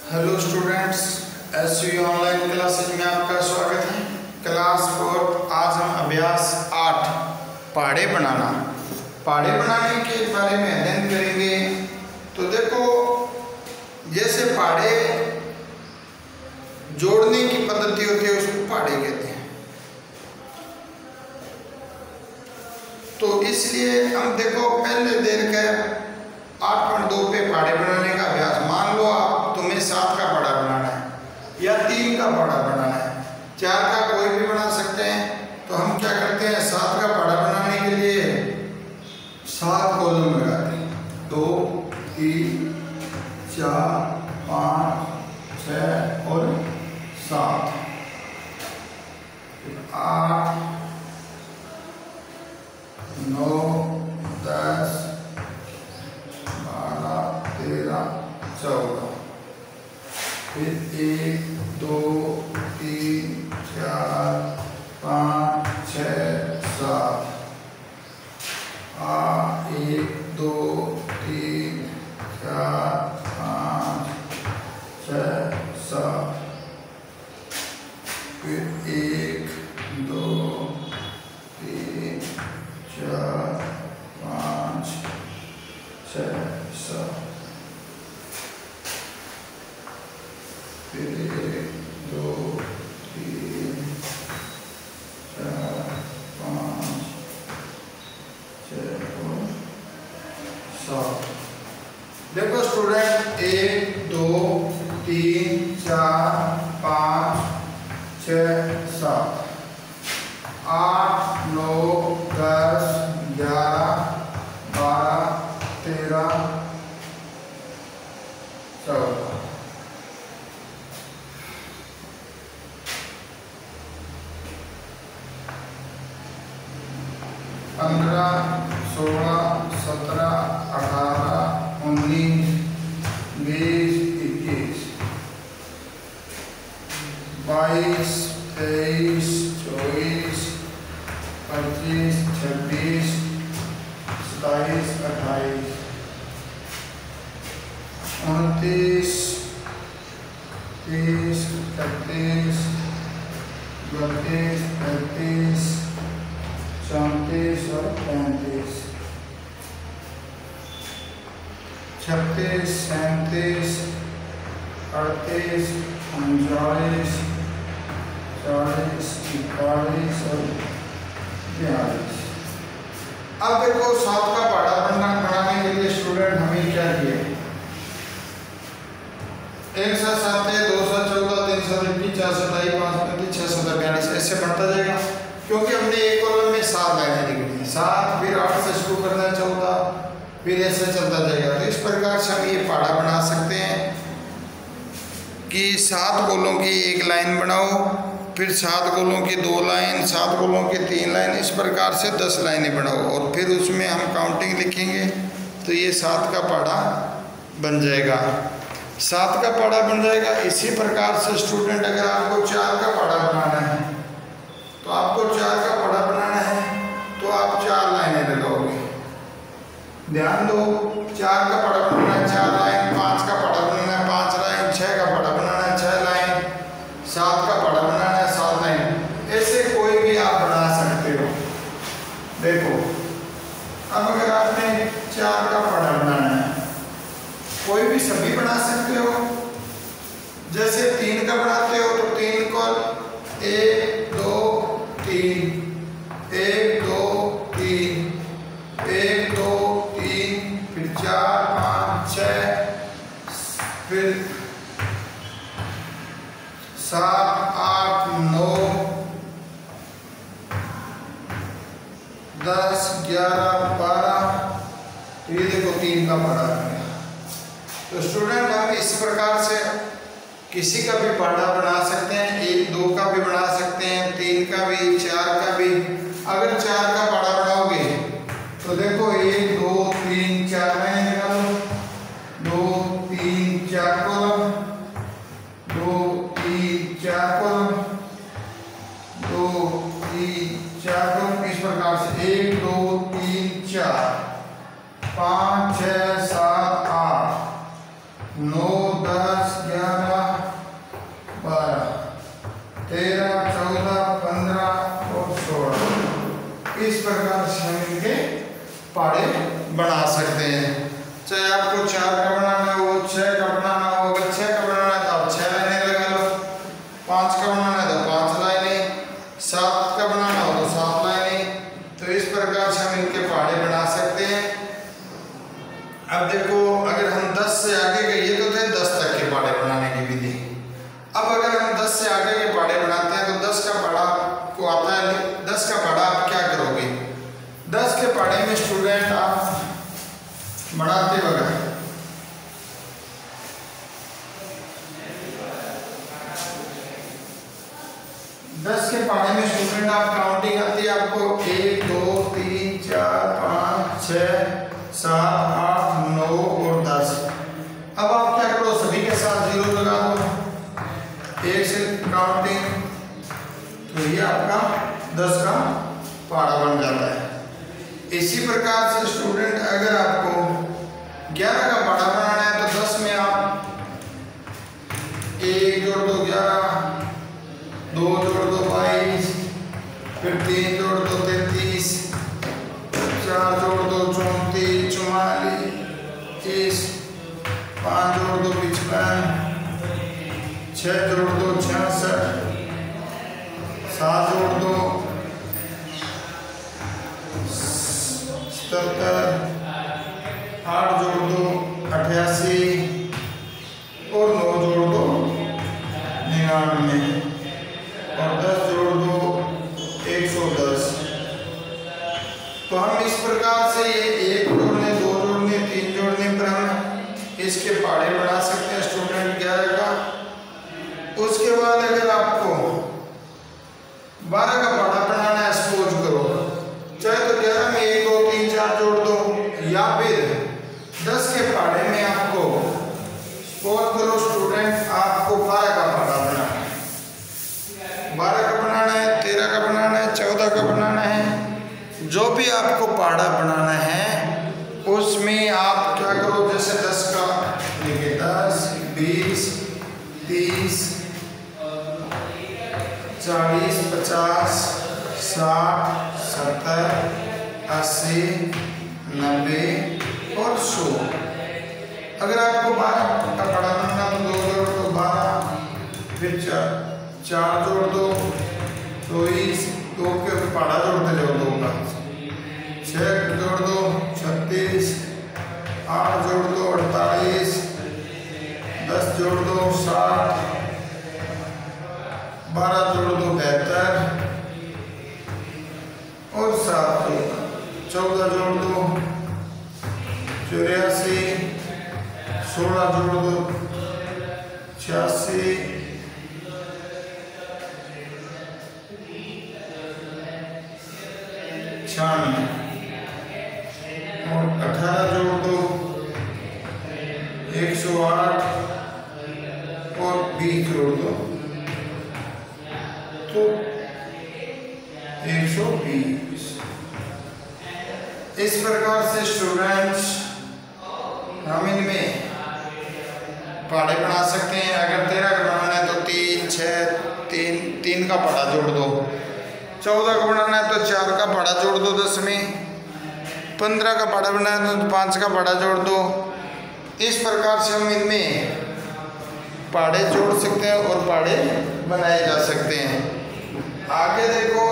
Hello students, SV online classes में आपका स्वागत है। क्लास 4 आज हम अभ्यास 8 पहाड़े बनाने के बारे में अध्ययन करेंगे। तो देखो, जैसे पहाड़े जोड़ने की पद्धति होती है उसको पहाड़े कहते हैं। तो इसलिए हम देखो पहले देर के 8.2 पे पहाड़े बनाने का अभ्यास। मान लो तुम्हें 7 का पहाड़ा बनाना है या 3 का पहाड़ा बनाना है, 4 का कोई भी बना सकते हैं। तो हम क्या करते हैं, 7 का पहाड़ा बनाने के लिए 7 कॉलम लगाते हैं। 2 3 4 5 6 और 7, 8 9 10 12 13 14, फिर 1 2 3 4 5 6 7, 1 2 3 4 5 6 7, फिर 1 2 3 4 5 6 7, फिर 1 2 3 4 5 6 और 7। देखो स्टूडेंट, 1 2 3 4 5 6 7, 8 9 10 11 12 13 14, 15 16 17 18 19 20 21 22 23 24 25 26 27 28 29 30 31 32 33 34 और 35 36 37 38 39 40 41 और 42। अब देखो, 7 का पहाड़ा बनाने के लिए स्टूडेंट हमें क्या किया, 1 7 7 2 7 14 3 7 21 4 7 5 35 6 7 42 ऐसे बढ़ता जाएगा, क्योंकि हमने एक कॉलम में 7 लाइनें लिखनी है। 7 फिर 8 से शुरू करना है, 14 फिर ऐसे चलता जाएगा। तो इस प्रकार से हम ये पहाड़ा बना सकते हैं कि 7 गोलों की एक लाइन बनाओ, फिर 7 गोलों की 2 लाइन, 7 गोलों की 3 लाइन, इस प्रकार से 10 लाइनें बनाओ और फिर उसमें हम काउंटिंग लिखेंगे। तो ये 7 का पहाड़ा बन जाएगा, 7 का पहाड़ा बन जाएगा। इसी प्रकार से स्टूडेंट, अगर आपको 4 का पहाड़ा बनाना है, तो आपको 4 का पहाड़ा बनाना है तो आप 4 लाइनें लगाओगे। ध्यान दो, 4 का पहाड़ा बनाना है 4 लाइन, 5 का पहाड़ा बनाना है 5 लाइन, 6 का पहाड़ा बनाना है 6 लाइन, 7 का पहाड़ा बनाना है 7 लाइन। ऐसे कोई भी आप बना सकते हो। देखो, अब अगर आपने 4 का पहाड़ा बनाना है, कोई भी सभी बना सकते हो। जैसे 3 का बनाते हो तो 3 को 1 2 3 1 2 3 1 2 3, फिर 4 5 6, फिर 7 8 9 10 11 12। तो ये देखो 3 का पहाड़ा बन गया। तो स्टूडेंट, हम इस प्रकार से किसी का भी पहाड़ा बना सकते हैं, 1 2 का भी बना सकते हैं, 3 का भी, 4 का भी। अगर 4 का पहाड़ा बनाओगे तो देखो 1 2 3 4 लाइन निकालो, 2 3 4 कॉलम, 2 3 4 कॉलम, 2 3 4 कॉलम। इस प्रकार से 1 2 3 4 5 6 7 8 9 10 11 पहाड़े में स्टूडेंट आप काउंटिंग आती है आपको 1 2 3 4 5 6 7 8 9 और 10। अब आप क्या करो, सभी के साथ 0 लगा दो, 1 से काउंटिंग, तो ये आपका 10 का पहाड़ा बन जाता है। इसी प्रकार से स्टूडेंट अगर आपको 11 का पहाड़ा बनाना है तो 10 में आप 1 जोड़ दो 11, 2 जोड़ दो 22, फिर 3 जोड़ दो 33, 4 जोड़ दो 34, 44, 30, 5 जोड़ दो 55, 6 जोड़ दो 66, 7 जोड़ दो 77, 8 जोड़ दो 88 और 9 जोड़ दो 99 और 10 जोड़ दो 110। तो हम इस प्रकार से ये 1 जोड़ने 2 जोड़ने 3 जोड़ने पर हम इसके पहाड़े बना सकते हैं स्टूडेंट 11 का। उसके बाद अगर आपको 12 का पहाड़ा बनाना है, सपोज करो, चाहे तो 11 में 1 2 3 4 जोड़ दो, या फिर 10 के पहाड़े में आपको सपोज करो स्टूडेंट आपको 12 का पहाड़ा बनाना है, 12 का बनाना है, 13 का बनाना है, 14 का बनाना है, जो भी आपको पहाड़ा बनाना है उसमें आप क्या करो, जैसे 10 का देखिए 10 20 30 40 50 60 70 80 90 और 100। अगर आपको 12 का पहाड़ा बनाना तो 2 जोड़ दो 12, फिर 4 जोड़ दो 24, 2 के पहाड़ा जोड़ते जाओ 2 का, 6 जोड़ दो 36, 8 जोड़ दो 48, 10 जोड़ दो 60, 12 जोड़ दो 72 और 7 14 जोड़ दो 84, 16 जोड़ दो 86, 96 और 18 जोड़ दो 108 और 20 जोड़ दो तो 120। इस प्रकार से स्टूडेंट्स हम इनमें पहाड़े बना सकते हैं। अगर 13 का बनाना है तो 3 6 3 का पहाड़ा जोड़ दो, 14 का बनाना है तो 4 का पहाड़ा जोड़ दो 10 में, 15 का पहाड़ा बनाना है तो 5 का पहाड़ा जोड़ दो। इस प्रकार से हम इनमें पहाड़े जोड़ सकते हैं और पहाड़े बनाए जा सकते हैं। आगे देखो,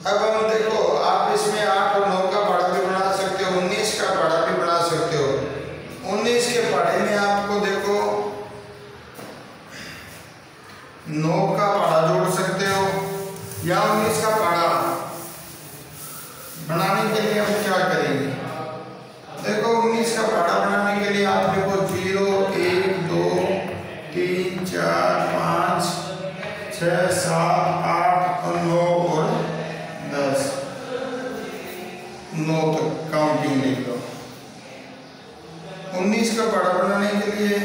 अब हम देखो आप इसमें 8 और 9 का पहाड़ा भी बना सकते हो, 19 का पहाड़ा भी बना सकते हो। 19 के पहाड़े में आपको देखो 9 का पहाड़ा जोड़ सकते हो या 19 का पहाड़ा बनाने के लिए हम क्या करेंगे, देखो 19 का पहाड़ा बनाने के लिए आप देखो 0 1 2 3 4 5 6 7 8 और 9 और 10, 9 तक काउंटिंग लिख लो। 19 का पहाड़ा बनाने के लिए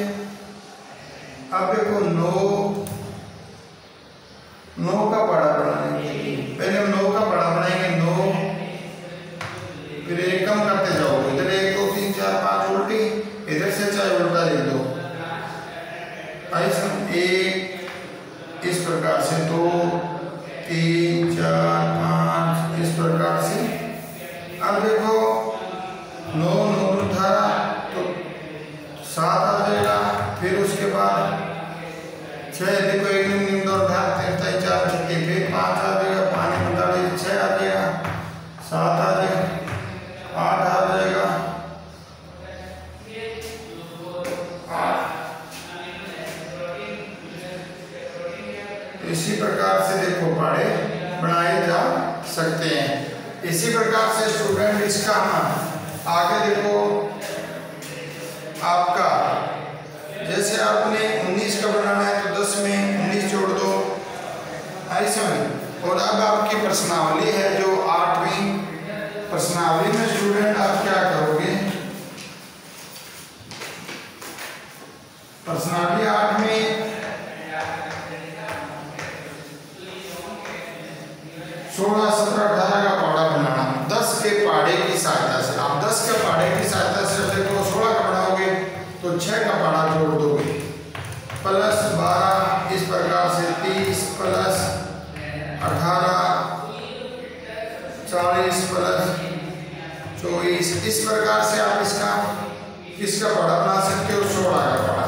आप देखो 9 का पहाड़ा बनाने के लिए पहले हम 9 का पहाड़ा बनाएंगे, 9 फिर एक कम करते जाओ, इधर 1 2 3 4 5 उल्टी, इधर से चाहे उल्टा लिख दो, ऐसा 1 इस प्रकार से 2 3 4 5 इस प्रकार से। अब देखो 9 9 18 तो 7 आ जाएगा, फिर उसके बाद 6 देखो 1 निम्न और धार 3 4 6 फिर 5 आ जाएगा, 5 45 6 आ जाएगा, 7 आ जाएगा, 8 आ जाएगा, 8। इसी प्रकार से देखो पहाड़े बनाए जा सकते हैं। इसी प्रकार से स्टूडेंट इसका हम आगे देखो आपका, जैसे आपने 19 का बनाना है तो 10 में 19 जोड़ दो, ऐसे में। और अब आपकी प्रश्नावली है जो 8वीं प्रश्नावली में स्टूडेंट आप क्या करोगे, प्रश्नावली 8 में 16, 17, 18 का पहाड़ा बनाना 10 के पहाड़े की सहायता से। आप 10 के पहाड़े की सहायता से देखो 16 का बनाओगे तो 6 का पहाड़ा जोड़ दोगे, प्लस 12 इस प्रकार से 30 प्लस 18 40 प्लस 24 इस प्रकार से आप इसका किसका पहाड़ा बना सकते हो, 16 का पहाड़ा।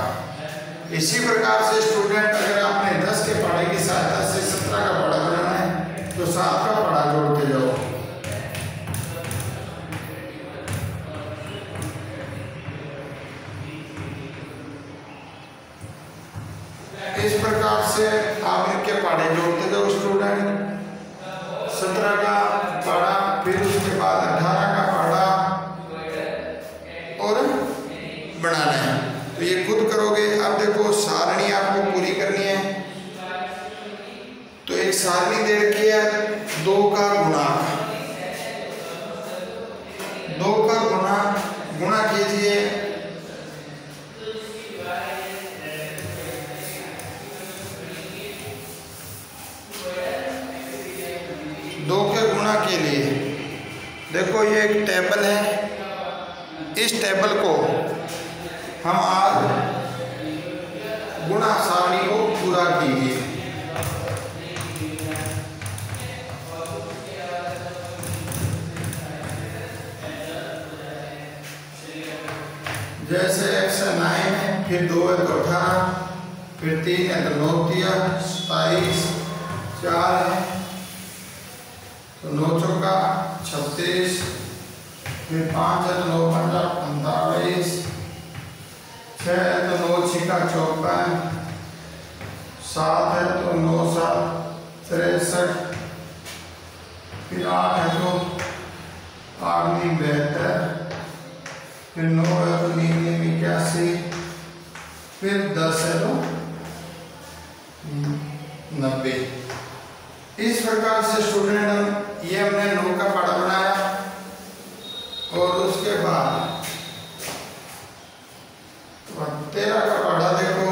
इसी प्रकार से स्टूडेंट अगर आपने 10 के पहाड़े की सहायता से 17 का पहाड़ा बनाना है तो 7 का पहाड़ा जोड़ते जाओ। इस प्रकार से आप इनके पहाड़े जोड़ते जाओ स्टूडेंट। 17 का पहाड़ा, फिर उसके बाद 18 का पहाड़ा और बनाना है, तो ये खुद करोगे। अब देखो सारणी आपको पूरी करनी है, तो एक सारणी दे रखी है 2 का गुणा, 2 का गुणा कीजिए, दो के गुणा के लिए देखो ये एक टेबल है, इस टेबल को हम आज गुणा सारणी को पूरा कीजिए। जैसे x है 9 है, फिर 2 है तो 18, फिर 3 है तो 9 दिया 27, 4 है तो 9 चौका 36, फिर 5 है तो 9 पंजा 45, 6 है तो 9 छिका 54, 7 है तो 9 7 63, फिर 8 है तो 8 9 72, फिर 9 है तो 9 81, फिर 10 है तो 90। इस प्रकार से स्टूडेंट ये हमने 9 का पहाड़ा बनाया और उसके बाद 13 का पहाड़ा देखो,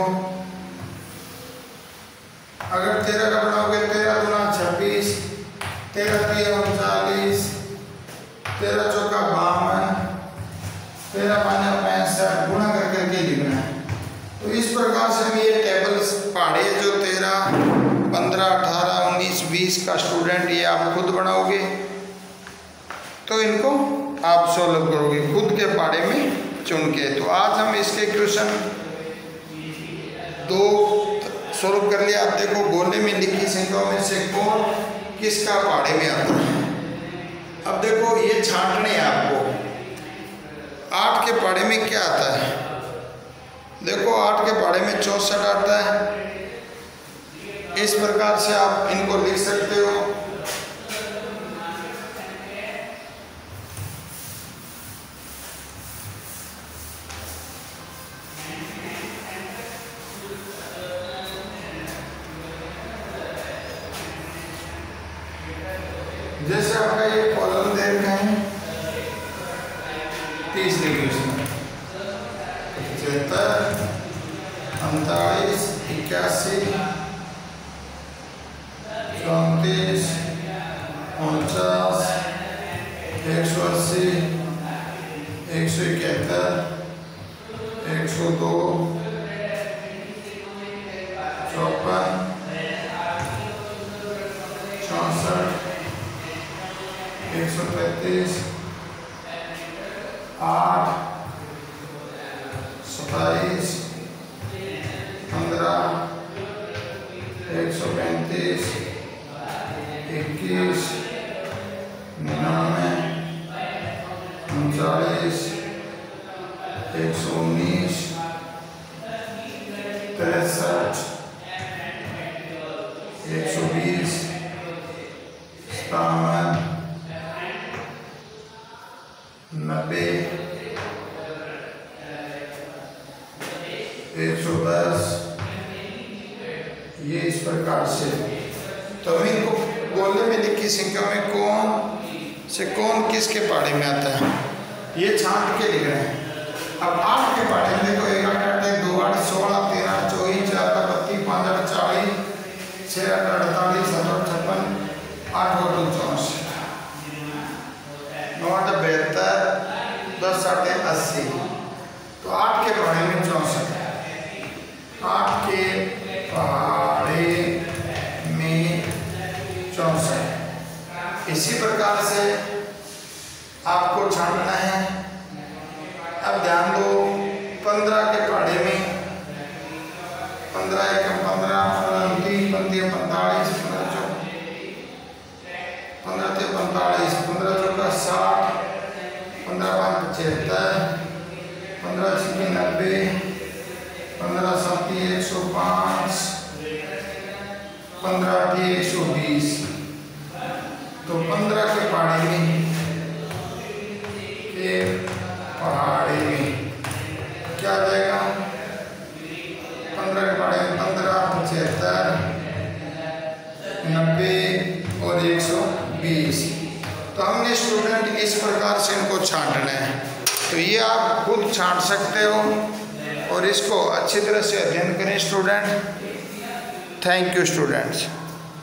अगर 13 का बनाओगे 13 गुना 26, 13 3 39, 13 चौका 52, 13 5 65 गुणा करके लिखना है। तो इस प्रकार से हम ये टेबल पहाड़े जो 13 15 18 19 20 का स्टूडेंट ये आप खुद बनाओगे, तो इनको आप सॉल्व करोगे खुद के पहाड़े में चुन के। तो आज हम इसके क्वेश्चन 2 सॉल्व कर लिया। आप देखो गोले में लिखी संख्याओं में से कौन किसका पहाड़े में आता है। अब देखो ये छांटने हैं आपको, 8 के पहाड़े में क्या आता है, देखो 8 के पहाड़े में 64 आता है। इस प्रकार से आप इनको लिख सकते हो। जैसे आपका ये कॉलम दे रहे हैं 30 डिग्री से 75 39 81 34 49 180 171 102 54 64 135 8 27 15 135 21 99 39 119 63 120 57 90 प्रकार से। तो हम इनको गोले में लिखी संख्या में कौन से कौन किसके पहाड़े में आता है, ये छांट के लिख रहे हैं। अब 8 के पहाड़े में देखो 1 8 8 2 8 16 13 24 4 32 5 8 40 6 8 48 7 8 56 8 और 2 64 9 8 72 10 8 80। तो 8 के पहाड़े में 64, 8 के पहाड़े में 64। इसी प्रकार से आपको छांटना है। अब ध्यान दो 15 के पहाड़े में 15 1 15 3 35 45 15 3 45 15 चौका 60 15 5 75 15 6 90 15 7 105 15 8 120। तो 15 के पहाड़े में पहाड़े में क्या आ जाएगा, 15 के पहाड़े में 15 75 90 और 120। तो हमने स्टूडेंट इस प्रकार से इनको छांटना है। तो ये आप खुद छांट सकते हो और इसको अच्छी तरह से अध्ययन करें स्टूडेंट। Thank you students.